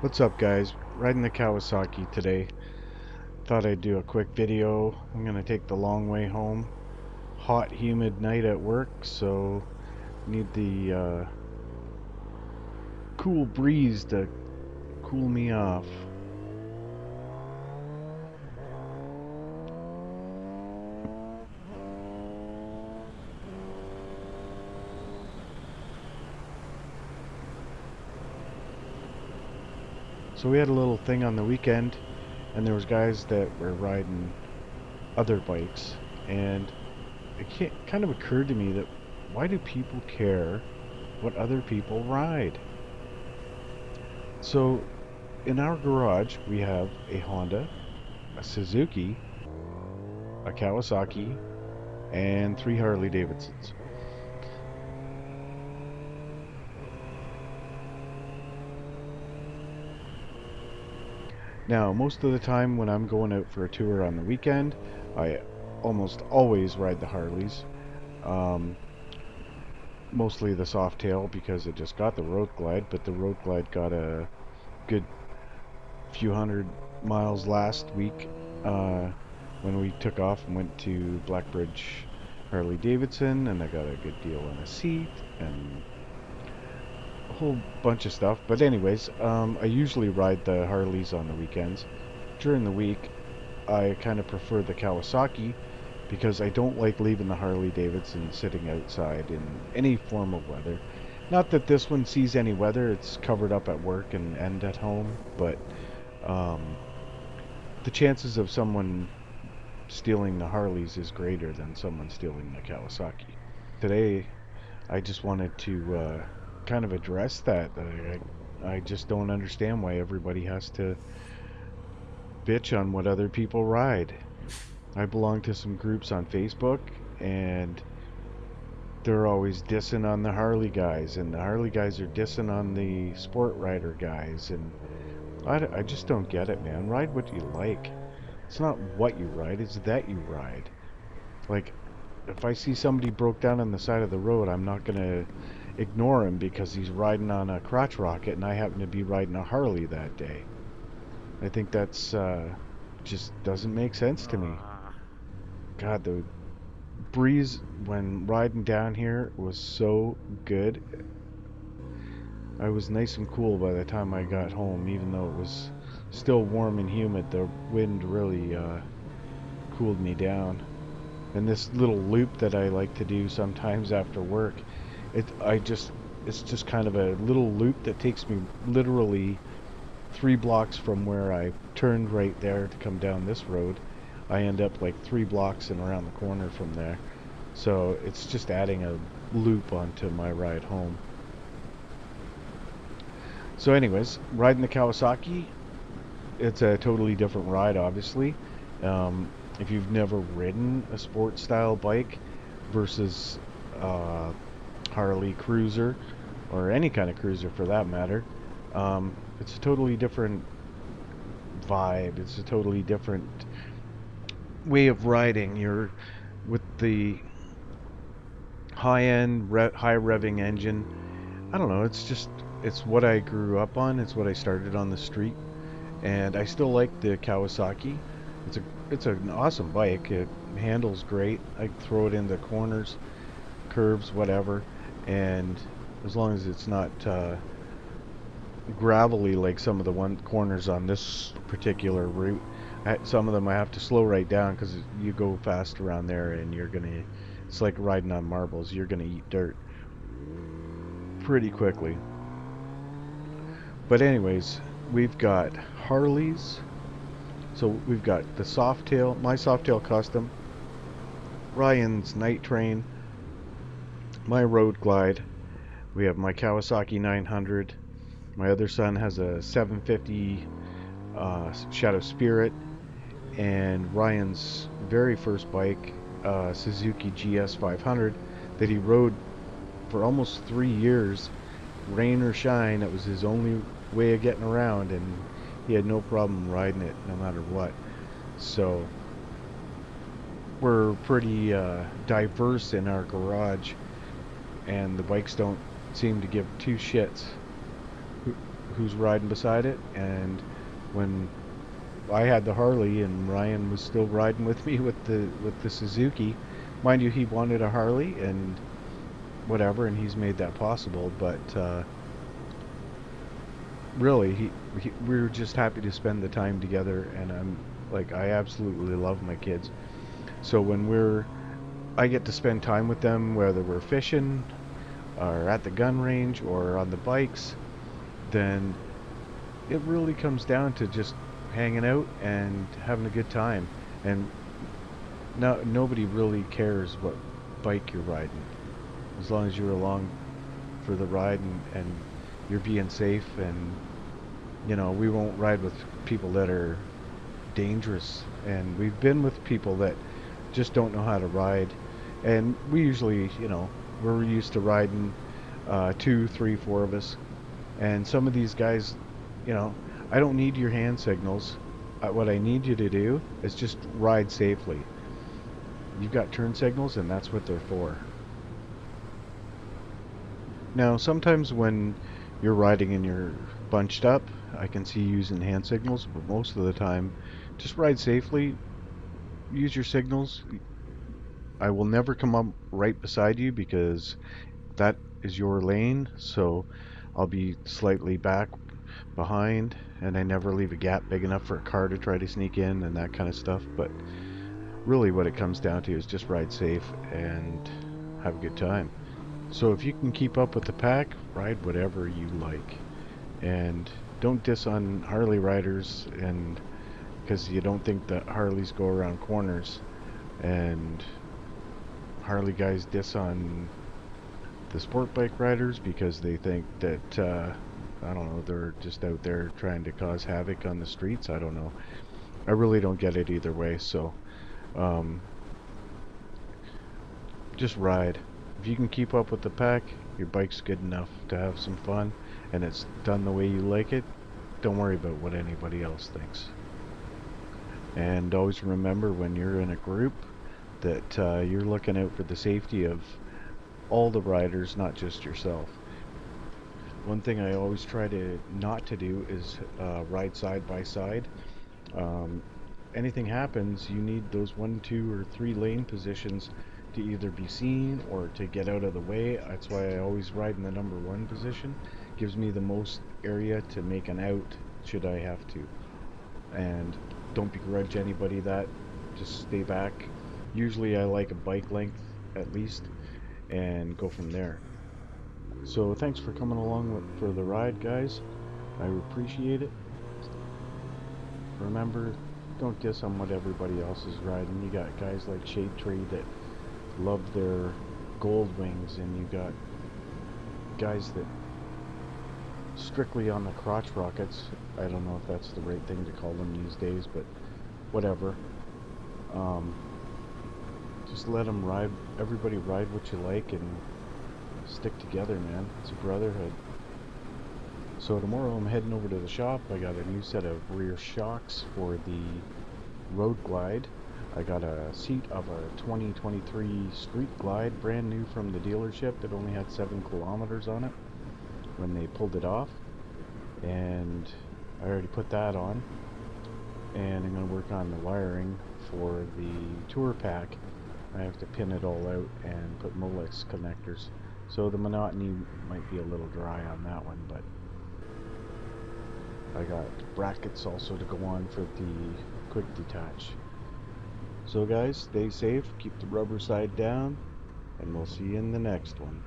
What's up, guys? Riding the Kawasaki today. Thought I'd do a quick video. I'm gonna take the long way home. Hot, humid night at work, so need the cool breeze to cool me off. So we had a little thing on the weekend, and there was guys that were riding other bikes, and kind of occurred to me that why do people care what other people ride? So in our garage we have a Honda, a Suzuki, a Kawasaki, and 3 Harley Davidsons. Now, most of the time when I'm going out for a tour on the weekend, I almost always ride the Harleys. Um, Mostly the Softail because it just got the Road Glide, but the Road Glide got a good few hundred miles last week when we took off and went to Blackbridge Harley Davidson, and I got a good deal on a seat and a whole bunch of stuff. But anyways, I usually ride the Harleys on the weekends. During the week, I kind of prefer the Kawasaki because I don't like leaving the Harley Davidson sitting outside in any form of weather. Not that this one sees any weather, it's covered up at work and at home, but um, the chances of someone stealing the Harleys is greater than someone stealing the Kawasaki. Today, I just wanted to kind of address that. I just don't understand why everybody has to bitch on what other people ride. I belong to some groups on Facebook, and they're always dissing on the Harley guys, and the Harley guys are dissing on the sport rider guys, and I just don't get it, man. Ride what you like. It's not what you ride, it's that you ride. Like, if I see somebody broke down on the side of the road, I'm not gonna ignore him because he's riding on a crotch rocket and I happen to be riding a Harley that day. I think that's just doesn't make sense to me. God, the breeze when riding down here was so good. I was nice and cool by the time I got home, even though it was still warm and humid. The wind really cooled me down. And this little loop that I like to do sometimes after work, it's just kind of a little loop that takes me literally 3 blocks from where I turned right there to come down this road. I end up like 3 blocks and around the corner from there. So it's just adding a loop onto my ride home. So anyways, riding the Kawasaki, it's a totally different ride, obviously. If you've never ridden a sport style bike versus Harley cruiser, or any kind of cruiser for that matter, it's a totally different vibe. It's a totally different way of riding. You're with the high-end, high revving engine. I don't know. It's what I grew up on. It's what I started on the street, and I still like the Kawasaki. It's a it's an awesome bike. It handles great. I throw it into corners, curves, whatever, and as long as it's not gravelly like some of the one corners on this particular route. Some of them I have to slow right down because you go fast around there and it's like riding on marbles. You're gonna eat dirt pretty quickly. But anyways, we've got Harleys. So we've got the Softail, my Softail Custom, Ryan's Night Train, my Road Glide. We have my Kawasaki 900. My other son has a 750 Shadow Spirit, and Ryan's very first bike, Suzuki GS 500, that he rode for almost 3 years, rain or shine. It was his only way of getting around, and he had no problem riding it no matter what. So we're pretty diverse in our garage, and the bikes don't seem to give two shits who's riding beside it. And when I had the Harley and Ryan was still riding with me with the Suzuki, mind you, he wanted a Harley and whatever, and he's made that possible. But really, we were just happy to spend the time together, and I absolutely love my kids. So when I get to spend time with them, whether we're fishing or at the gun range or on the bikes, then it really comes down to just hanging out and having a good time. And nobody really cares what bike you're riding, as long as you're along for the ride and you're being safe. And we won't ride with people that are dangerous. And we've been with people that just don't know how to ride. And we usually, we're used to riding two, three, four of us. And some of these guys, you know, I don't need your hand signals. What I need you to do is just ride safely. You've got turn signals, and that's what they're for. Now, sometimes when you're riding and you're bunched up, I can see you using hand signals, but most of the time, just ride safely. Use your signals. I will never come up right beside you because that is your lane, so I'll be slightly back behind, and I never leave a gap big enough for a car to try to sneak in and that kind of stuff. But really what it comes down to is just ride safe and have a good time. So if you can keep up with the pack, ride whatever you like. And don't diss on Harley riders and because you don't think that Harleys go around corners, and Harley guys diss on the sport bike riders because they think that I don't know, they're just out there trying to cause havoc on the streets. I don't know. I really don't get it either way. So um, just ride. If you can keep up with the pack, your bike's good enough to have some fun, and it's done the way you like it. Don't worry about what anybody else thinks. And always remember when you're in a group that you're looking out for the safety of all the riders, not just yourself. One thing I always try to not to do is ride side by side. Um, Anything happens, you need those 1, 2, or 3 lane positions to either be seen or to get out of the way. That's why I always ride in the number 1 position. Gives me the most area to make an out should I have to. And don't begrudge anybody that. Just stay back. Usually I like a bike length at least and go from there. So thanks for coming along for the ride, guys. I appreciate it. Remember, don't diss on what everybody else is riding. You got guys like Shade Tree that love their gold wings, and you got guys that strictly on the crotch rockets. I don't know if that's the right thing to call them these days, but whatever. Um, just let them ride. Everybody ride what you like and stick together, man. It's a brotherhood. So tomorrow I'm heading over to the shop. I got a new set of rear shocks for the Road Glide. I got a seat of a 2023 Street Glide, brand new from the dealership. It only had 7 kilometers on it when they pulled it off. And I already put that on. And I'm going to work on the wiring for the tour pack. I have to pin it all out and put Molex connectors. So the monotony might be a little dry on that one, but I got brackets also to go on for the quick detach. So guys, stay safe, keep the rubber side down, and we'll see you in the next one.